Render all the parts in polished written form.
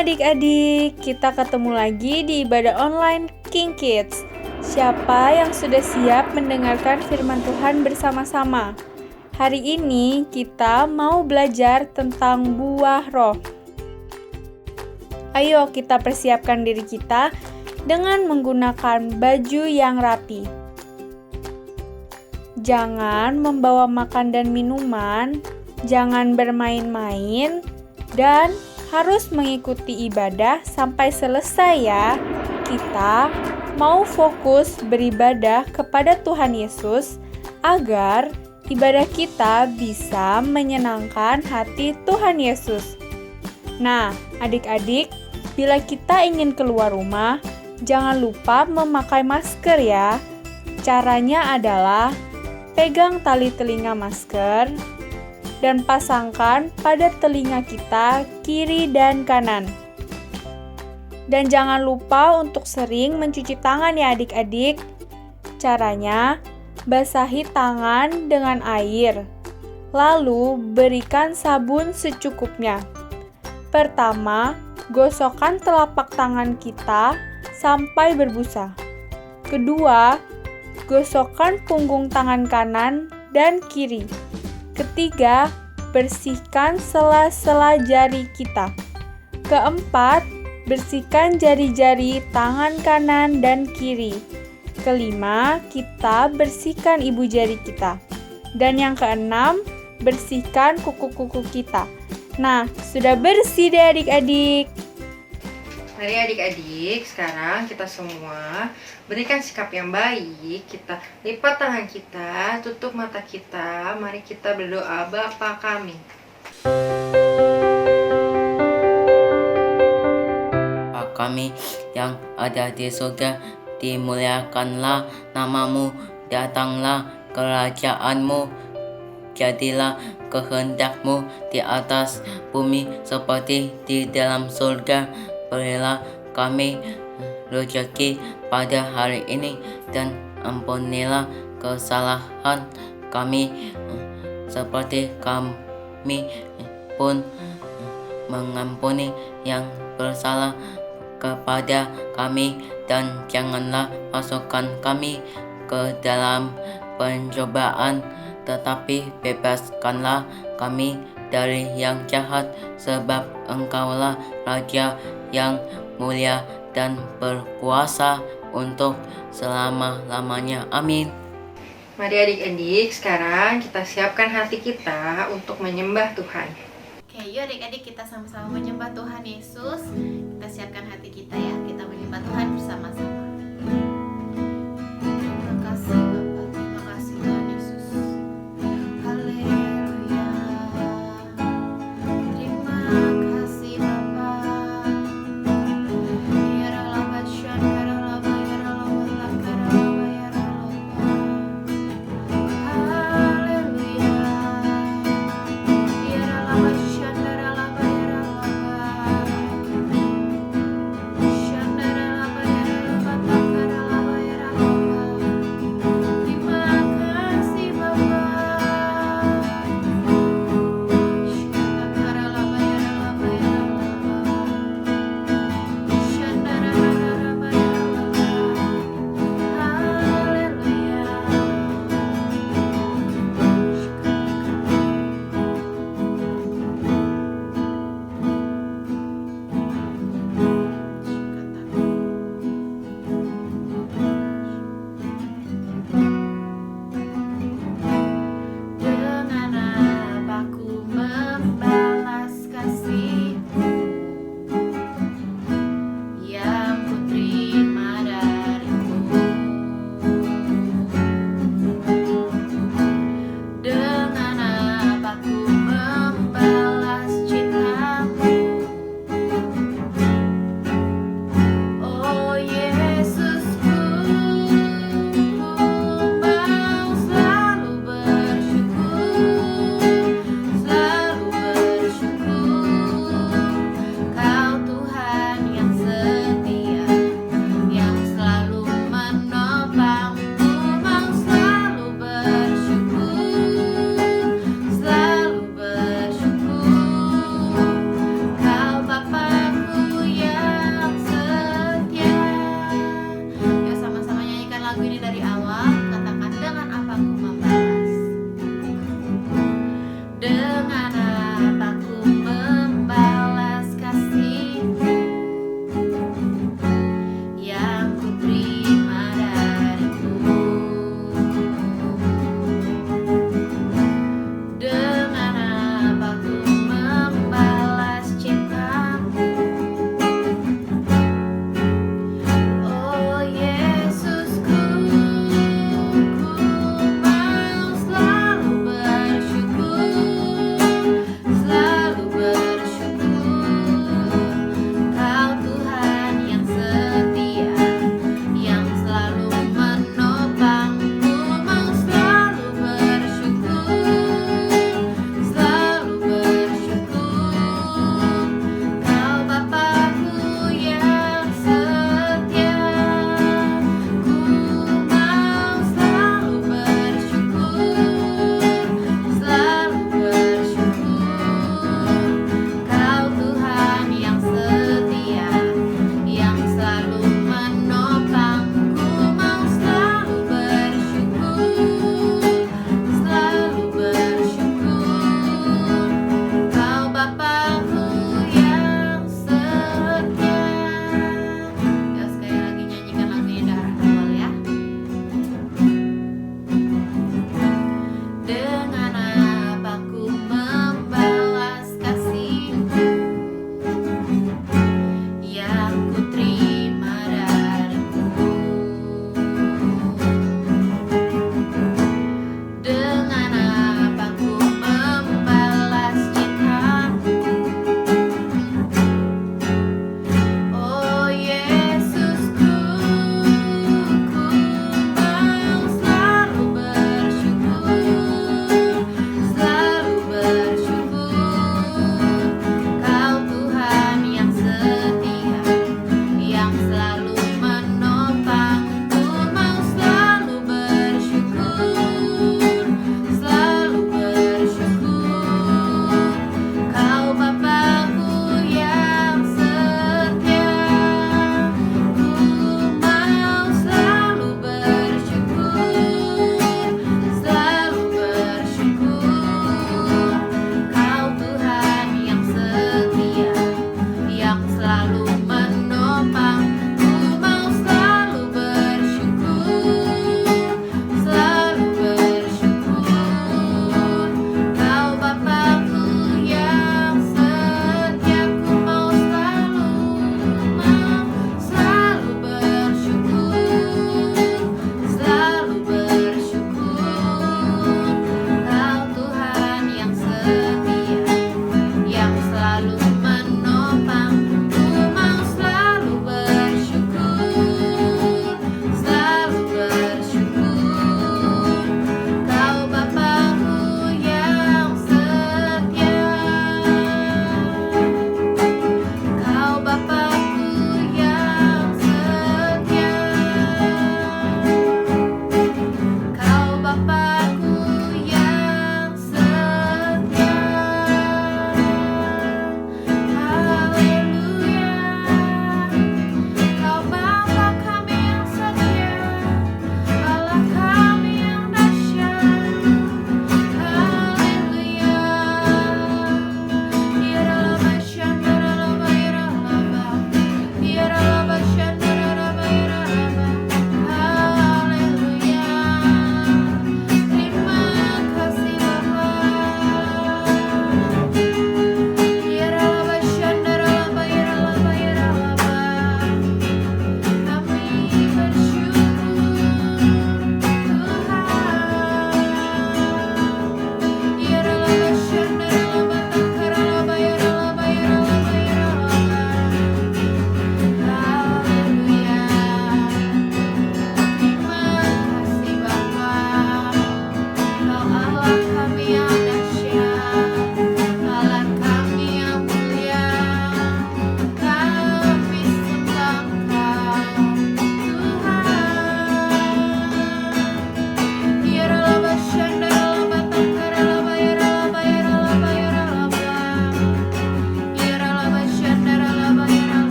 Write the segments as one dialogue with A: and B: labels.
A: adik-adik, kita ketemu lagi di ibadah online King Kids. Siapa yang sudah siap mendengarkan firman Tuhan bersama-sama? Hari ini kita mau belajar tentang buah roh. Ayo kita persiapkan diri kita dengan menggunakan baju yang rapi. Jangan membawa makan dan minuman, jangan bermain-main, dan harus mengikuti ibadah sampai selesai ya. Kita mau fokus beribadah kepada Tuhan Yesus agar ibadah kita bisa menyenangkan hati Tuhan Yesus. Nah, adik-adik, bila kita ingin keluar rumah, jangan lupa memakai masker ya. Caranya adalah pegang tali telinga masker dan pasangkan pada telinga kita kiri dan kanan. Dan jangan lupa untuk sering mencuci tangan ya adik-adik. Caranya, basahi tangan dengan air, lalu berikan sabun secukupnya. Pertama, gosokkan telapak tangan kita sampai berbusa. Kedua, gosokkan punggung tangan kanan dan kiri. Ketiga, bersihkan sela-sela jari kita. Keempat, bersihkan jari-jari tangan kanan dan kiri. Kelima, kita bersihkan ibu jari kita. Dan yang keenam, bersihkan kuku-kuku kita. Nah, sudah bersih deh adik-adik.
B: Mari adik-adik, sekarang kita semua berikan sikap yang baik. Kita lipat tangan kita, tutup mata kita. Mari kita berdoa. Bapa kami,
C: Bapa kami yang ada di surga, dimuliakanlah namamu, datanglah kerajaanmu, jadilah kehendakmu di atas bumi seperti di dalam surga. Berilah kami rezeki pada hari ini dan ampunilah kesalahan kami seperti kami pun mengampuni yang bersalah kepada kami, dan janganlah masukkan kami ke dalam pencobaan, tetapi bebaskanlah kami dari yang jahat, sebab Engkaulah Raja yang mulia dan berkuasa untuk selama-lamanya. Amin.
B: mari adik-adik, sekarang kita siapkan hati kita untuk menyembah Tuhan.
D: Oke, yuk adik-adik kita sama-sama menyembah Tuhan Yesus. Kita siapkan hati kita ya, kita menyembah Tuhan bersama-sama. Terima kasih Bapa, terima kasih Tuhan Yesus. Haleluya. Terima kasih Bapa. Ya Ralaba Shan, Ya Ralaba, Ya Ralaba, Ya Ralaba, Ya Ralaba. Haleluya. Ya Ralaba Shan, Ya Ralaba, Ya Ralaba.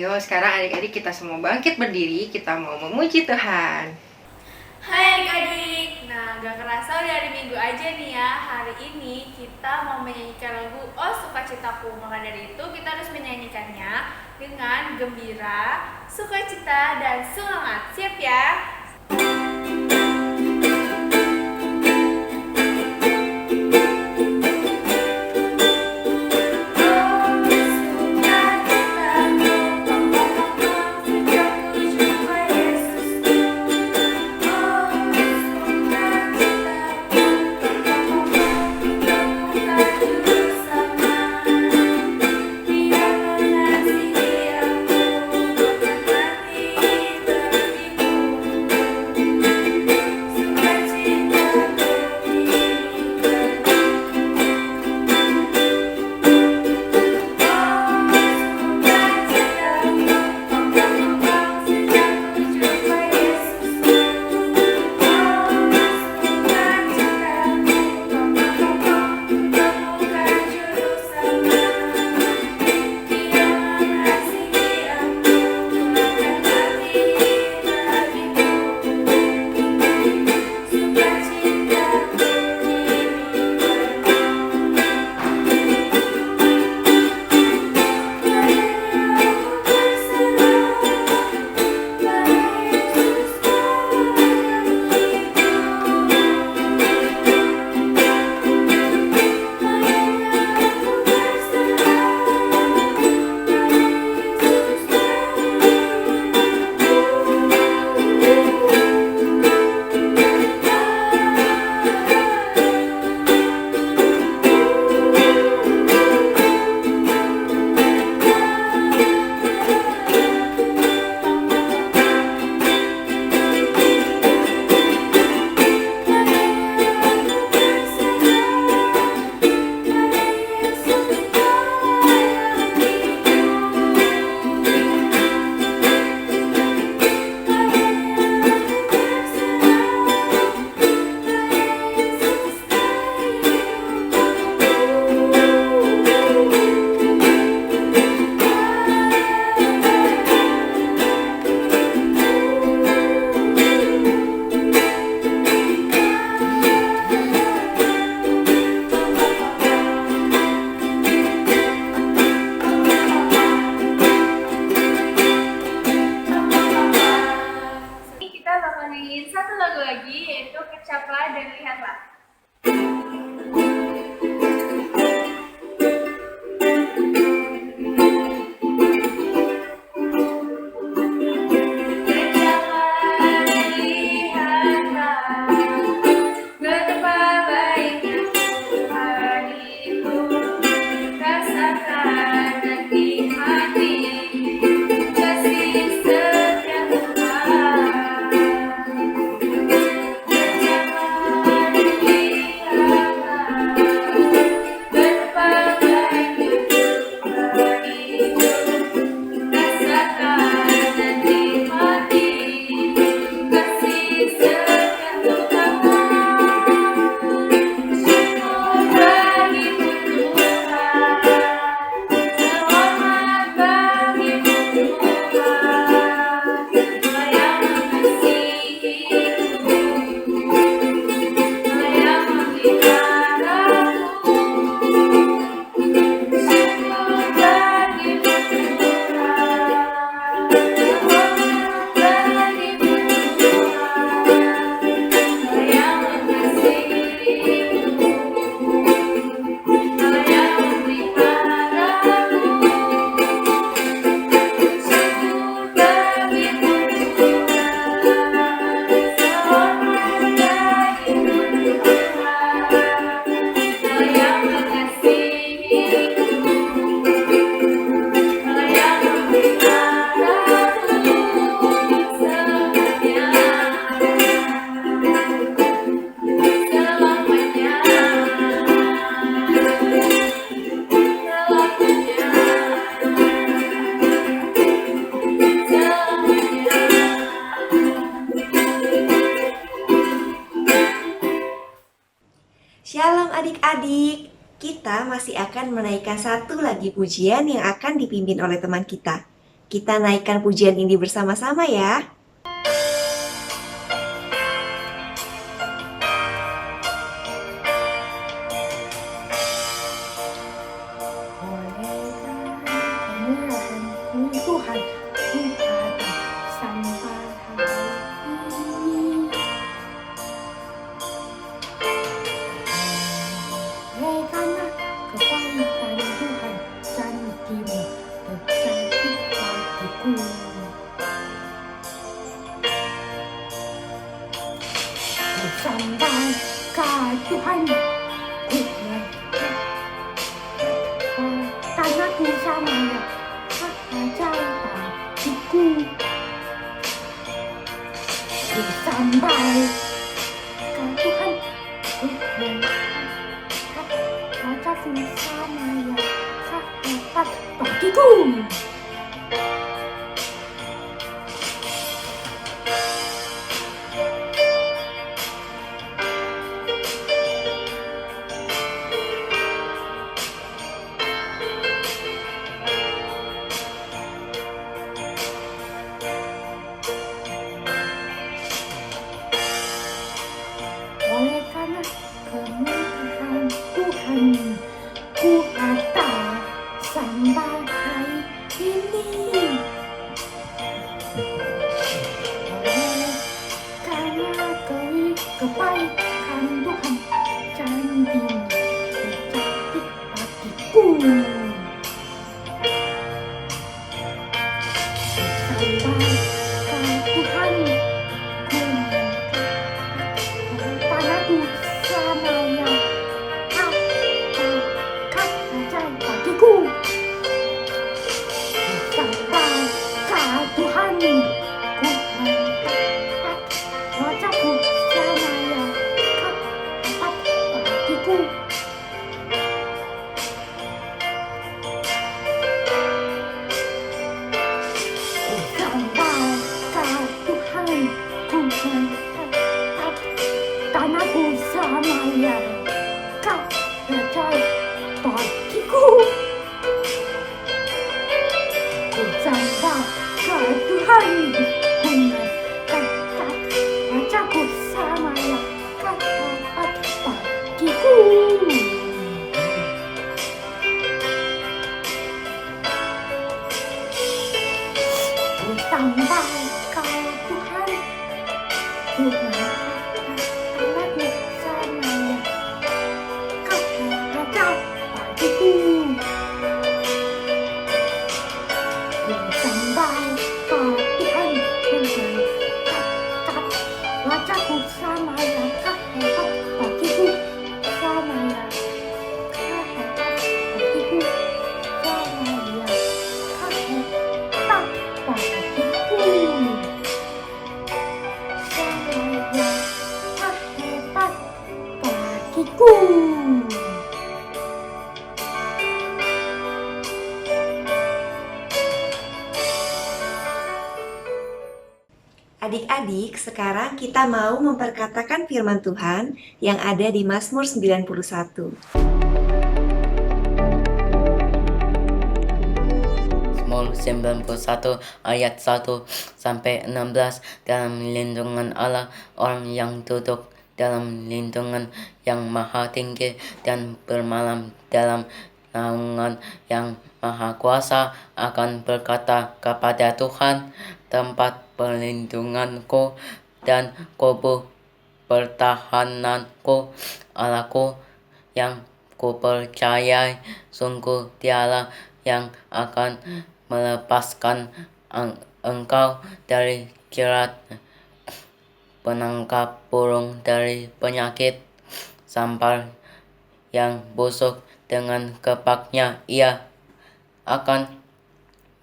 B: Ayo sekarang adik-adik kita semua bangkit berdiri, kita mau memuji Tuhan.
A: Hai adik-adik, nah gak kerasa udah hari Minggu aja nih ya. Hari ini kita mau menyanyikan lagu Oh Sukacitaku. Maka dari itu kita harus menyanyikannya dengan gembira, sukacita, dan semangat. Siap ya? Kita bakal nyanyiin satu lagu lagi, yaitu Kecaplah dan Lihatlah.
E: Shalom adik-adik, kita masih akan menaikkan satu lagi pujian yang akan dipimpin oleh teman kita. Kita naikkan pujian ini bersama-sama ya.
F: Tuhan, Tuhan sampai hari ini. Oleh karena kebaikan Tuhan, janjimu terjadi bagiku. Ku sampai ke Tuhan, karena ku samanya ajaib bagiku. Ku sampai ke Tuhan, wajahku sama yang dapat bagiku. Oleh karena kemuliaan Tuhan, ku ada sampai hari ini. Oleh karena kebaikan Tuhan, janjimu terjadi bagiku. Sampai ke Tuhan, padaku selamanya akan ajaib bagiku. Sampai ke Tuhan, ku mengangkat wajahku selamanya dapat bagiku. Sampai ke Tuhan, ku mengangkat tanahku selamanya kau ajaib bagiku. Ku sampai ke Tuhan, ku mengangkat wajahku selamanya kau dapat bagiku. Ku sampai ke Tuhan, ku mengangkat tanahku selamanya kau ajaib bagiku. Ku sampai ke Tuhan, ku mengangkat wajahku selamanya kau dapat bagiku. Selamanya kau dapat bagiku. Selamanya kau dapat bagiku. Selamanya kau dapat bagiku.
E: Adik-adik, sekarang kita mau memperkatakan firman Tuhan yang ada di Mazmur 91.
C: Mazmur 91 ayat 1 sampai 16. Dalam lindungan Allah, orang yang duduk dalam lindungan yang maha tinggi dan bermalam dalam naungan yang maha kuasa akan berkata kepada Tuhan, tempat perlindunganku dan kubu pertahananku, Allahku yang kupercayai. Sungguh Dialah yang akan melepaskan engkau dari jerat penangkap burung, dari penyakit sampar yang busuk. Dengan kepaknya Ia akan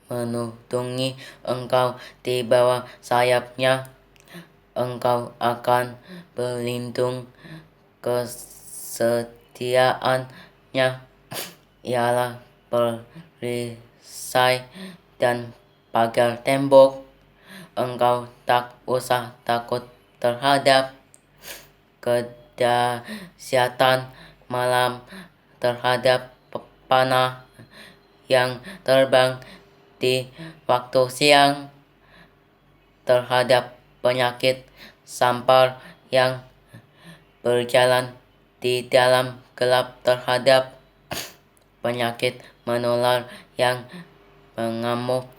C: melindungi engkau, di bawah sayapnya engkau akan berlindung. Kesetiaannya ialah perisai dan pagar tembok. Engkau tak usah takut terhadap kedahsyatan malam, terhadap panah yang terbang di waktu siang terhadap penyakit sampar yang berjalan di dalam gelap, terhadap penyakit menular yang mengamuk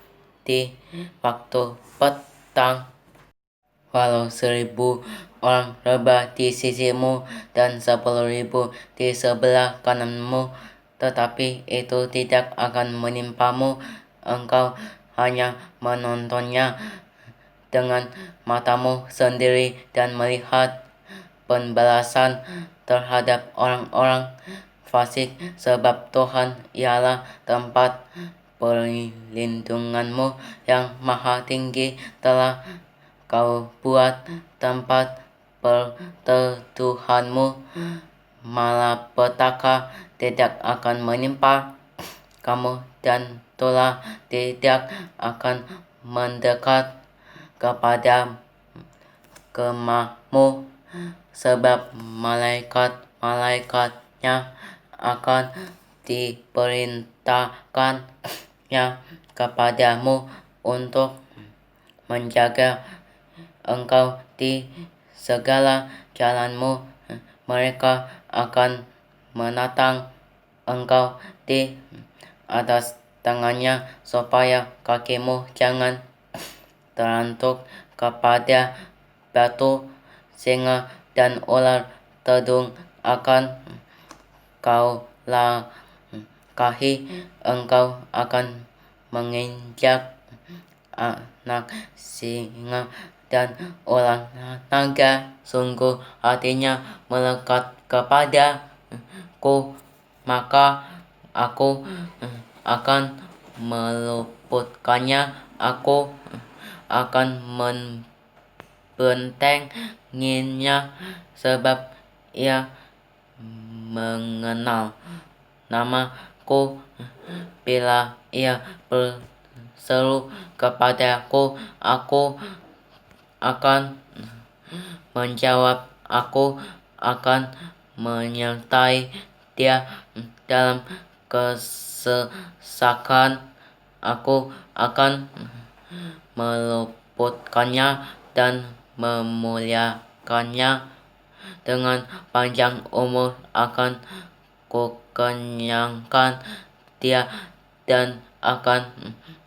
C: di waktu petang. Walau 1.000 orang rebah di sisimu dan 10.000 di sebelah kananmu, tetapi itu tidak akan menimpamu. Engkau hanya menontonnya dengan matamu sendiri dan melihat pembalasan terhadap orang-orang fasik, sebab Tuhan ialah tempat perlindunganmu yang maha tinggi. Telah Kau buat tempat perteduhanmu, malapetaka tidak akan menimpa kamu, dan tulah tidak akan mendekat kepada kemahmu, sebab malaikat-malaikatnya akan diperintahkannya kepadamu untuk menjaga engkau di segala jalanmu. Mereka akan menatang engkau di atas tangannya, supaya kakimu jangan terantuk kepada batu. Singa dan ular tedung akan kau langkahi. Engkau akan menginjak anak singa dan ular naga. Sungguh hatinya melekat kepadaku, maka aku akan meluputkannya. Aku akan membentenginya, sebab ia mengenal namaku. Bila ia berseru kepadaku, aku akan menjawab. Aku akan menyertai dia dalam kesesakan. Aku akan meluputkannya dan memuliakannya. Dengan panjang umur akan kukenyangkan dia, dan akan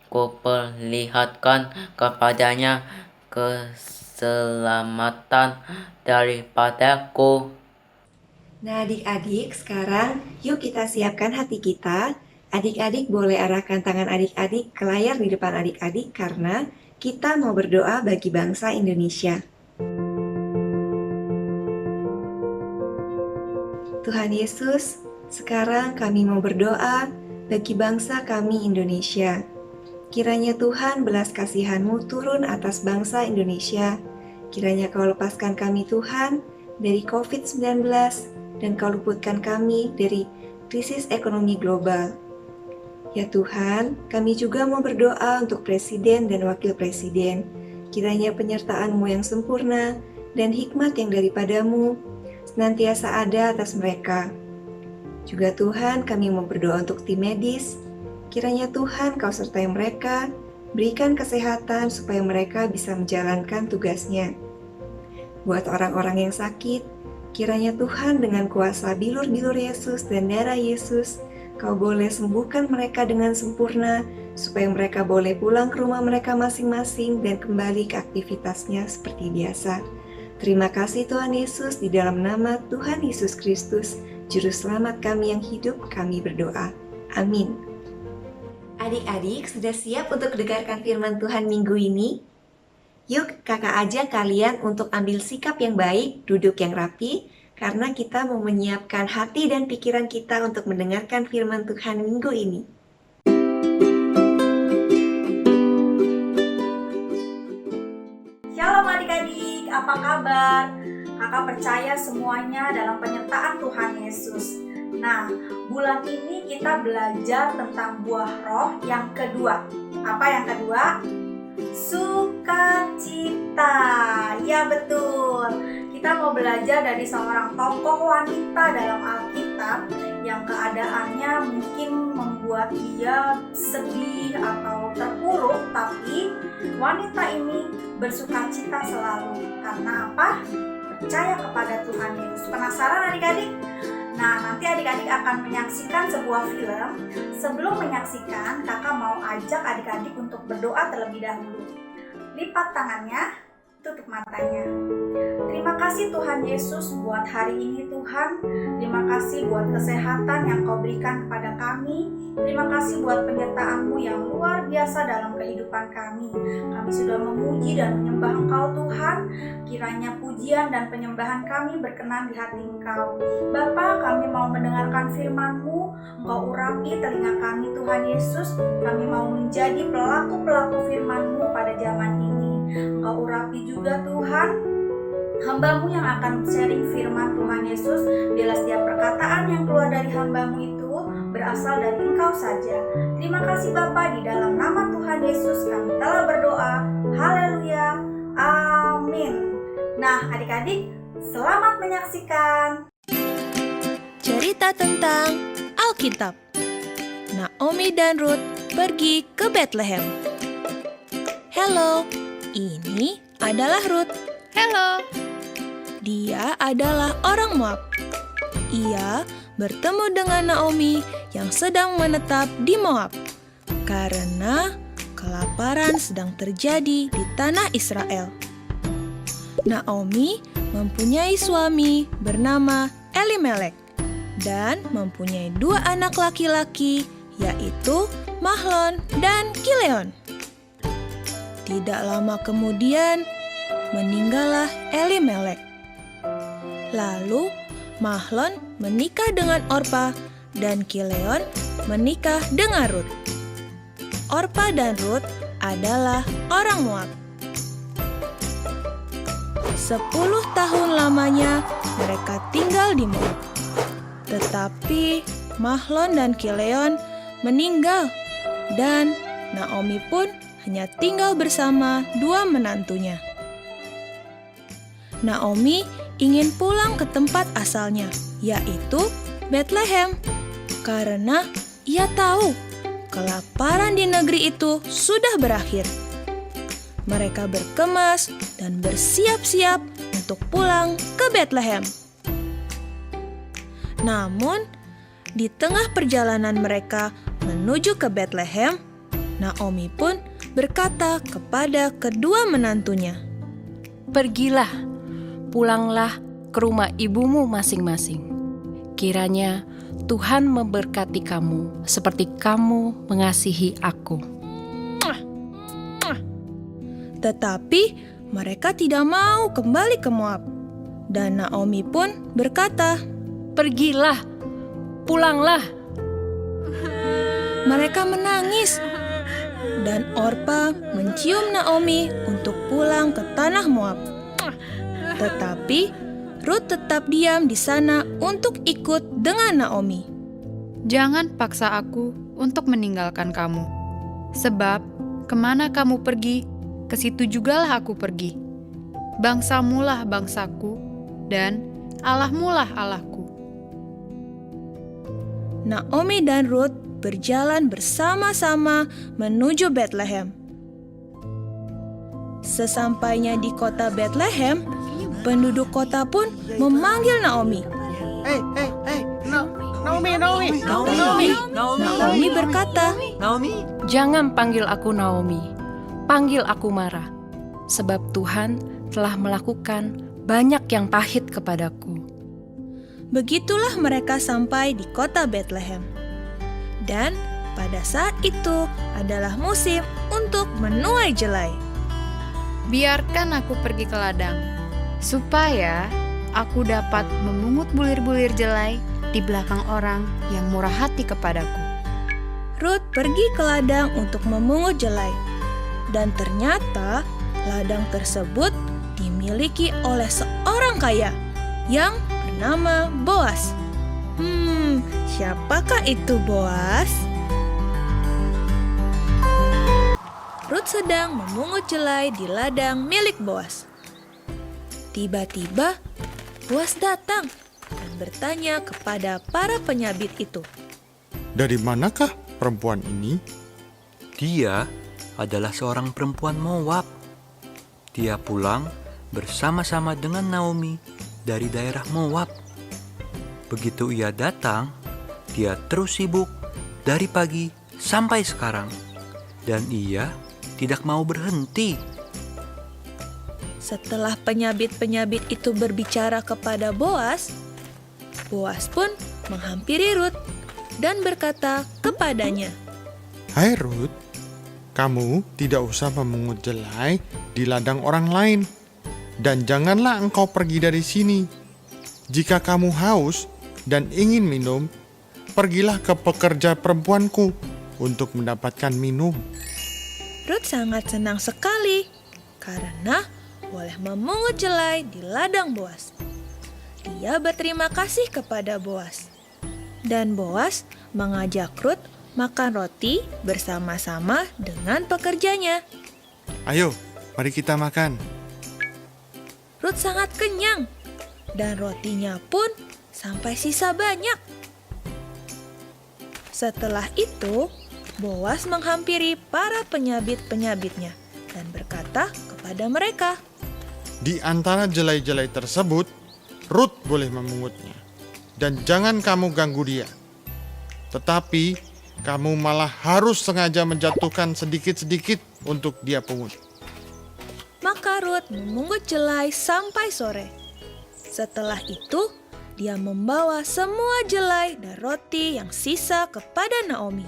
C: kuperlihatkan kepadanya keselamatan daripadaku.
E: Nah, adik-adik, sekarang yuk kita siapkan hati kita. Adik-adik boleh arahkan tangan adik-adik ke layar di depan adik-adik, karena kita mau berdoa bagi bangsa Indonesia. Tuhan Yesus, sekarang kami mau berdoa bagi bangsa kami Indonesia. Kiranya Tuhan belas kasihan-Mu turun atas bangsa Indonesia. Kiranya Kau lepaskan kami Tuhan dari COVID-19, dan Kau luputkan kami dari krisis ekonomi global. Ya Tuhan, kami juga mau berdoa untuk Presiden dan Wakil Presiden. Kiranya penyertaan-Mu yang sempurna dan hikmat yang daripada-Mu senantiasa ada atas mereka. Juga Tuhan, kami mau berdoa untuk tim medis. Kiranya Tuhan Kau sertai mereka, berikan kesehatan supaya mereka bisa menjalankan tugasnya. Buat orang-orang yang sakit, kiranya Tuhan dengan kuasa bilur-bilur Yesus dan darah Yesus, Kau boleh sembuhkan mereka dengan sempurna, supaya mereka boleh pulang ke rumah mereka masing-masing dan kembali ke aktivitasnya seperti biasa. Terima kasih Tuhan Yesus, di dalam nama Tuhan Yesus Kristus, Juru Selamat kami yang hidup, kami berdoa. Amin. Adik-adik sudah siap untuk dengarkan firman Tuhan minggu ini? Yuk kakak ajak kalian untuk ambil sikap yang baik, duduk yang rapi, karena kita mau menyiapkan hati dan pikiran kita untuk mendengarkan firman Tuhan minggu ini.
G: Shalom adik-adik, apa kabar? Kakak percaya semuanya dalam penyertaan Tuhan Yesus. Nah, bulan ini kita belajar tentang buah roh yang kedua. Apa yang kedua? Sukacita. Ya betul. Kita mau belajar dari seorang tokoh wanita dalam Alkitab yang keadaannya mungkin membuat membuat dia sedih atau terpuruk, tapi wanita ini bersukacita selalu. Karena apa? Percaya kepada Tuhan Yesus. Penasaran adik-adik? Nah, nanti adik-adik akan menyaksikan sebuah film. Sebelum menyaksikan, kakak mau ajak adik-adik untuk berdoa terlebih dahulu. Lipat tangannya, tutup matanya. Terima kasih Tuhan Yesus buat hari ini Tuhan. Terima kasih buat kesehatan yang Kau berikan kepada kami. Terima kasih buat penyertaan-Mu yang luar biasa dalam kehidupan kami. Kami sudah memuji dan menyembah Engkau Tuhan. Kiranya pujian dan penyembahan kami berkenan di hati Engkau. Bapa, kami mau mendengarkan firman-Mu. Engkau urapi telinga kami Tuhan Yesus. Kami mau menjadi pelaku-pelaku firman-Mu pada zaman ini. Engkau urapi juga Tuhan hamba-Mu yang akan sharing firman Tuhan Yesus. Bila setiap perkataan yang keluar dari hamba-Mu itu berasal dari Engkau saja. Terima kasih Bapa, di dalam nama Tuhan Yesus kami telah berdoa. Haleluya. Amin. Nah adik-adik, selamat menyaksikan.
H: Cerita tentang Alkitab. Naomi dan Ruth pergi ke Bethlehem. Halo, ini adalah Ruth.
A: Halo.
H: Dia adalah orang Moab. Ia bertemu dengan Naomi yang sedang menetap di Moab karena kelaparan sedang terjadi di tanah Israel. Naomi mempunyai suami bernama Elimelek dan mempunyai 2 anak laki-laki, yaitu Mahlon dan Kileon. Tidak lama kemudian meninggallah Elimelek. Lalu Mahlon menikah dengan Orpa dan Kileon menikah dengan Ruth. Orpa dan Ruth adalah orang Moab. 10 tahun lamanya mereka tinggal di Moab. Tetapi Mahlon dan Kileon meninggal dan Naomi pun hanya tinggal bersama 2 menantunya. Naomi ingin pulang ke tempat asalnya, yaitu Bethlehem, karena ia tahu kelaparan di negeri itu sudah berakhir. Mereka berkemas dan bersiap-siap untuk pulang ke Bethlehem. Namun, di tengah perjalanan mereka menuju ke Bethlehem, Naomi pun berkata kepada kedua menantunya,
I: "Pergilah, pulanglah ke rumah ibumu masing-masing. Kiranya Tuhan memberkati kamu seperti kamu mengasihi aku."
H: Tetapi mereka tidak mau kembali ke Moab. Dan Naomi pun berkata,
I: "Pergilah, pulanglah."
H: Mereka menangis. Dan Orpa mencium Naomi untuk pulang ke tanah Moab. Tetapi Ruth tetap diam di sana untuk ikut dengan Naomi.
J: "Jangan paksa aku untuk meninggalkan kamu, sebab kemana kamu pergi, ke situ jugalah aku pergi. Bangsamulah bangsaku, dan Allahmulah Allahku."
H: Naomi dan Ruth berjalan bersama-sama menuju Bethlehem. Sesampainya di kota Bethlehem, penduduk kota pun memanggil Naomi. Naomi berkata,
I: "Jangan panggil aku Naomi, panggil aku Mara, sebab Tuhan telah melakukan banyak yang pahit kepadaku."
H: Begitulah mereka sampai di kota Bethlehem. Dan pada saat itu adalah musim untuk menuai jelai.
J: "Biarkan aku pergi ke ladang, supaya aku dapat memungut bulir-bulir jelai di belakang orang yang murah hati kepadaku."
H: Ruth pergi ke ladang untuk memungut jelai. Dan ternyata ladang tersebut dimiliki oleh seorang kaya yang bernama Boas. Siapakah itu Boas? Ruth sedang memungut jelai di ladang milik Boas. Tiba-tiba Boas datang dan bertanya kepada para penyabit itu,
K: "Dari manakah perempuan ini?
L: Dia adalah seorang perempuan Moab. Dia pulang bersama-sama dengan Naomi dari daerah Moab. Begitu ia datang, dia terus sibuk dari pagi sampai sekarang. Dan ia tidak mau berhenti.
H: Setelah penyabit-penyabit itu berbicara kepada Boas, Boas pun menghampiri Rut dan berkata kepadanya,
K: Hai Rut, kamu tidak usah memungut jelai di ladang orang lain, dan janganlah engkau pergi dari sini. Jika kamu haus dan ingin minum, pergilah ke pekerja perempuanku untuk mendapatkan minum.
H: Rut sangat senang sekali karena boleh memungut jelai di ladang Boas. Dia berterima kasih kepada Boas. Dan Boas mengajak Rut makan roti bersama-sama dengan pekerjanya.
K: Ayo, mari kita makan.
H: Rut sangat kenyang dan rotinya pun sampai sisa banyak. Setelah itu, Boas menghampiri para penyabit-penyabitnya dan berkata kepada mereka,
K: Di antara jelai-jelai tersebut, Rut boleh memungutnya, dan jangan kamu ganggu dia. Tetapi kamu malah harus sengaja menjatuhkan sedikit-sedikit untuk dia pungut.
H: Maka Rut memungut jelai sampai sore. Setelah itu, dia membawa semua jelai dan roti yang sisa kepada Naomi.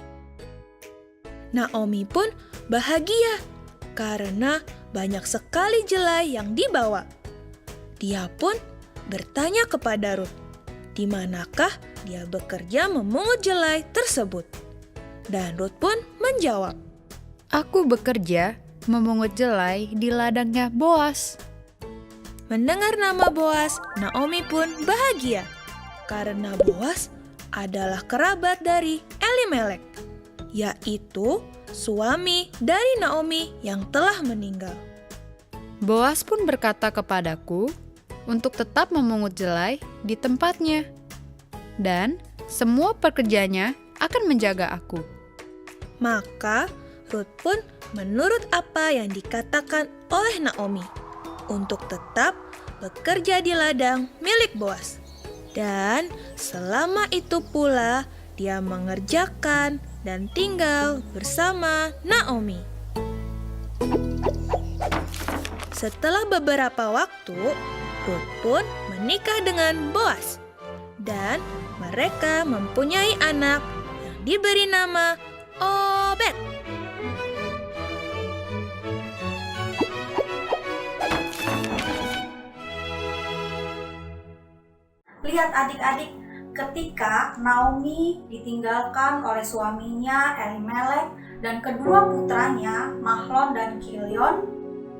H: Naomi pun bahagia karena banyak sekali jelai yang dibawa. Dia pun bertanya kepada Rut, di manakah dia bekerja memungut jelai tersebut. Dan Rut pun menjawab,
J: Aku bekerja memungut jelai di ladangnya Boas.
H: Mendengar nama Boas, Naomi pun bahagia karena Boas adalah kerabat dari Elimelek, yaitu suami dari Naomi yang telah meninggal.
J: Boas pun berkata kepadaku untuk tetap memungut jelai di tempatnya, dan semua pekerjanya akan menjaga aku.
H: Maka Rut pun menurut apa yang dikatakan oleh Naomi untuk tetap bekerja di ladang milik Boas. Dan selama itu pula dia mengerjakan dan tinggal bersama Naomi. Setelah beberapa waktu, Rut pun menikah dengan Boas. Dan mereka mempunyai anak yang diberi nama Obed.
G: Lihat adik-adik, ketika Naomi ditinggalkan oleh suaminya Elimelek dan kedua putranya Mahlon dan Kilion,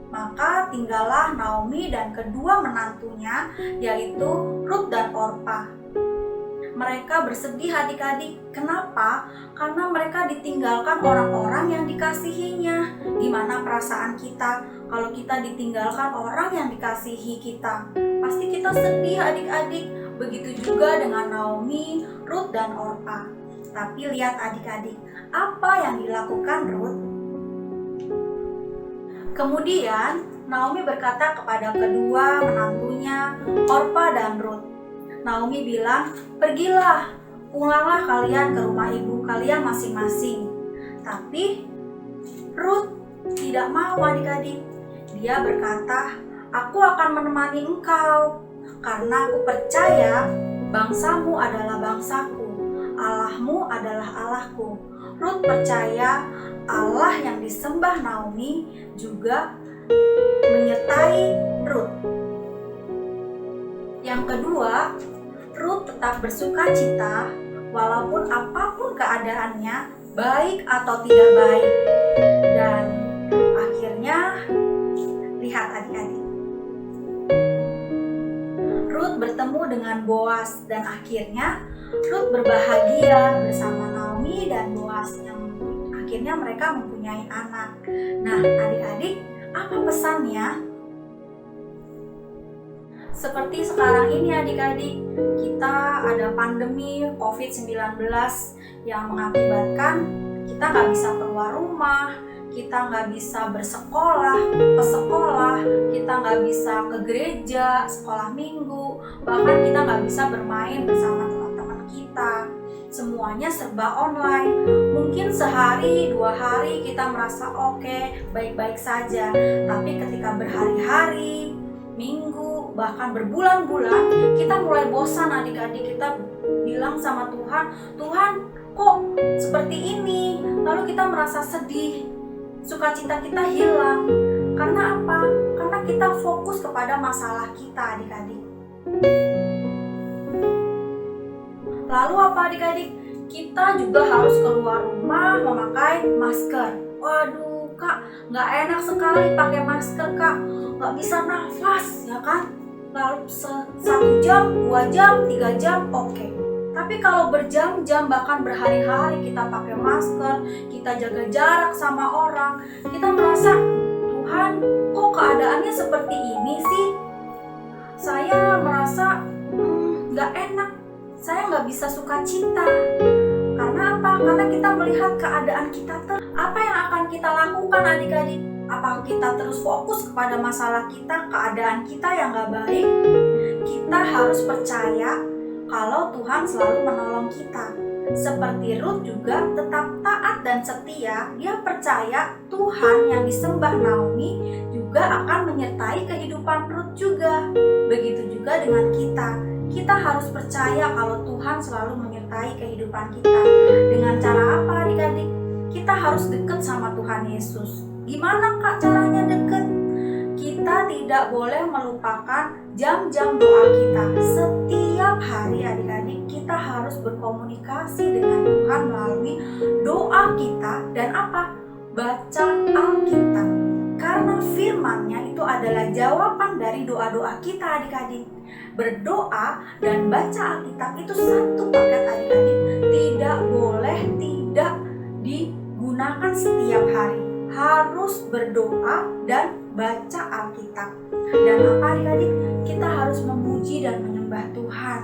G: maka tinggallah Naomi dan kedua menantunya yaitu Rut dan Orpa. Mereka bersedih adik-adik. Kenapa? Karena mereka ditinggalkan orang-orang yang dikasihinya. Gimana perasaan kita kalau kita ditinggalkan orang yang dikasihi kita? Pasti kita sedih adik-adik. Begitu juga dengan Naomi, Rut dan Orpa. Tapi lihat adik-adik, apa yang dilakukan Rut? Kemudian Naomi berkata kepada kedua menantunya, Orpa dan Rut. Naomi bilang, pergilah, pulanglah kalian ke rumah ibu kalian masing-masing. Tapi Rut tidak mau adik-adik. Dia berkata, aku akan menemani engkau, karena aku percaya bangsamu adalah bangsaku, Allahmu adalah Allahku. Rut percaya Allah yang disembah Naomi juga menyertai Rut. Yang kedua, Rut tetap bersuka cita walaupun apapun keadaannya, baik atau tidak baik. Dan akhirnya, lihat adik-adik, Rut bertemu dengan Boas dan akhirnya Rut berbahagia bersama Naomi dan Boas yang akhirnya mereka mempunyai anak. Nah adik-adik, apa pesannya? Seperti sekarang ini adik-adik, kita ada pandemi COVID-19, yang mengakibatkan kita nggak bisa keluar rumah, kita nggak bisa bersekolah, ke sekolah, kita nggak bisa ke gereja, sekolah minggu, bahkan kita nggak bisa bermain bersama teman-teman kita. Semuanya serba online. Mungkin sehari, 2 hari kita merasa oke, baik-baik saja. Tapi ketika berhari-hari, minggu, bahkan berbulan-bulan, kita mulai bosan adik-adik. Kita bilang sama Tuhan, Tuhan kok seperti ini? Lalu kita merasa sedih, sukacita kita hilang. Karena apa? Karena kita fokus kepada masalah kita adik-adik. Lalu apa adik-adik? Kita juga harus keluar rumah memakai masker. Waduh kak, nggak enak sekali pakai masker kak. Nggak bisa nafas ya kan? Lalu 1 jam, 2 jam, 3 jam oke. Tapi kalau berjam-jam bahkan berhari-hari kita pakai masker, kita jaga jarak sama orang, kita merasa, Tuhan kok keadaannya seperti ini sih? Saya merasa nggak enak. Saya nggak bisa sukacita. Karena apa? Karena kita melihat keadaan kita. Apa yang akan kita lakukan adik-adik? Apakah kita terus fokus kepada masalah kita, keadaan kita yang nggak baik? Kita harus percaya kalau Tuhan selalu menolong kita. Seperti Ruth juga tetap taat dan setia. Dia percaya Tuhan yang disembah Naomi juga akan menyertai kehidupan Ruth juga. Begitu juga dengan kita. Kita harus percaya kalau Tuhan selalu menyertai kehidupan kita. Dengan cara apa adik-adik? Kita harus dekat sama Tuhan Yesus. Gimana kak caranya dekat? Kita tidak boleh melupakan jam-jam doa kita. Setiap hari adik-adik kita harus berkomunikasi dengan Tuhan melalui doa kita. Dan apa? Baca Alkitab. Karena firman-Nya itu adalah jawaban dari doa-doa kita adik-adik. Berdoa dan baca Alkitab itu satu paket adik-adik. Tidak boleh tidak digunakan setiap hari. Harus berdoa dan baca Alkitab. Dan apa adik-adik? Kita harus memuji dan menyembah Tuhan.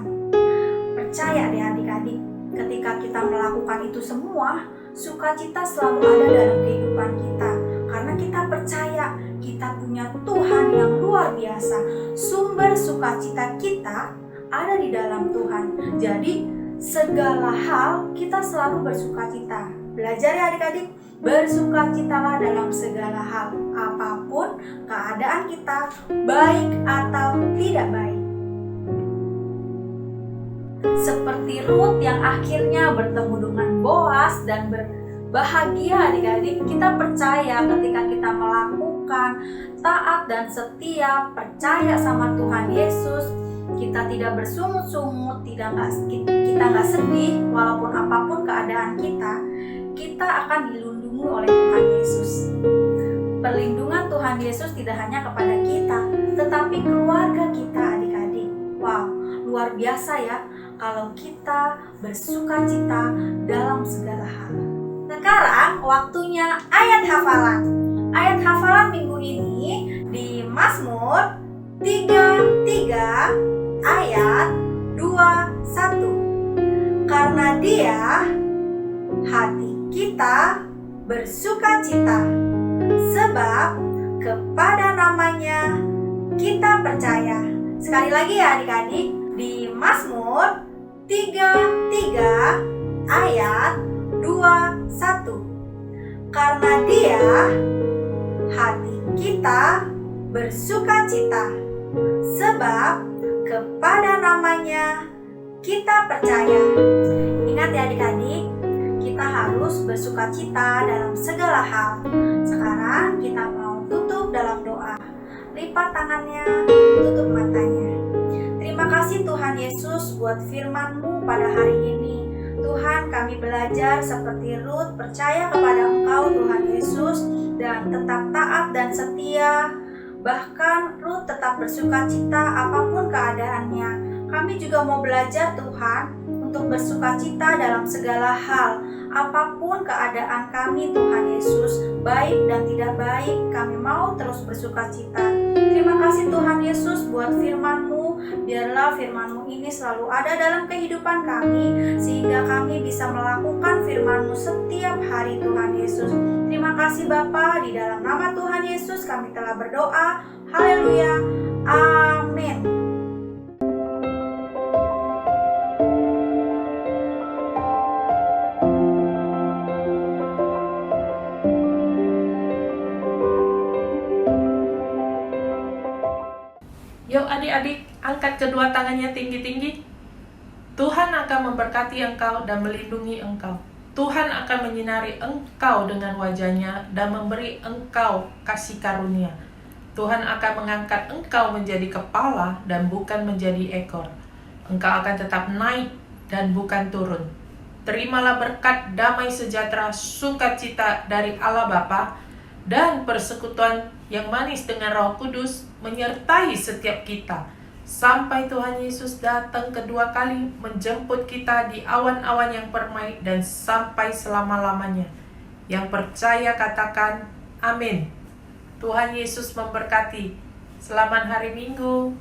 G: Percaya deh adik-adik, ketika kita melakukan itu semua, sukacita selalu ada dalam kehidupan kita. Karena kita percaya kita punya Tuhan yang luar biasa. Sumber sukacita kita ada di dalam Tuhan. Jadi segala hal kita selalu bersukacita. Belajar ya adik-adik, bersukacitalah dalam segala hal. Apapun keadaan kita, baik atau tidak baik. Seperti Ruth yang akhirnya bertemu dengan Boas dan bahagia adik-adik, kita percaya ketika kita melakukan taat dan setia, percaya sama Tuhan Yesus, kita tidak bersungut-sungut, kita nggak sedih, walaupun apapun keadaan kita akan dilindungi oleh Tuhan Yesus. Perlindungan Tuhan Yesus tidak hanya kepada kita, tetapi keluarga kita adik-adik. Wow, luar biasa ya kalau kita bersukacita dalam segala hal. Sekarang waktunya ayat hafalan. Ayat hafalan minggu ini di Mazmur 33 ayat 21. Karena Dia hati kita bersukacita, sebab kepada namanya kita percaya. Sekali lagi ya adik-adik, di Mazmur 33 ayat 21. Karena Dia hati kita bersukacita, sebab kepada namanya kita percaya. Ingat ya adik-adik, kita harus bersukacita dalam segala hal. Sekarang kita mau tutup dalam doa. Lipat tangannya, tutup matanya. Terima kasih Tuhan Yesus buat firman-Mu pada hari ini. Tuhan, kami belajar seperti Ruth percaya kepada Engkau Tuhan Yesus dan tetap taat dan setia. Bahkan Ruth tetap bersukacita apapun keadaannya. Kami juga mau belajar Tuhan untuk bersukacita dalam segala hal. Apapun keadaan kami Tuhan Yesus, baik dan tidak baik, kami mau terus bersukacita. Terima kasih Tuhan Yesus buat firman-Mu Biarlah firman-Mu ini selalu ada dalam kehidupan kami, sehingga kami bisa melakukan firman-Mu setiap hari, Tuhan Yesus. Terima kasih Bapa, di dalam nama Tuhan Yesus kami telah berdoa. Haleluya. Amin.
M: Yuk adik-adik, angkat kedua tangannya tinggi-tinggi. Tuhan akan memberkati engkau dan melindungi engkau. Tuhan akan menyinari engkau dengan wajahnya dan memberi engkau kasih karunia. Tuhan akan mengangkat engkau menjadi kepala dan bukan menjadi ekor. Engkau akan tetap naik dan bukan turun. Terimalah berkat damai sejahtera sukacita dari Allah Bapa dan persekutuan yang manis dengan Roh Kudus menyertai setiap kita sampai Tuhan Yesus datang kedua kali menjemput kita di awan-awan yang permai dan sampai selama-lamanya. Yang percaya katakan amin. Tuhan Yesus memberkati. Selamat hari Minggu.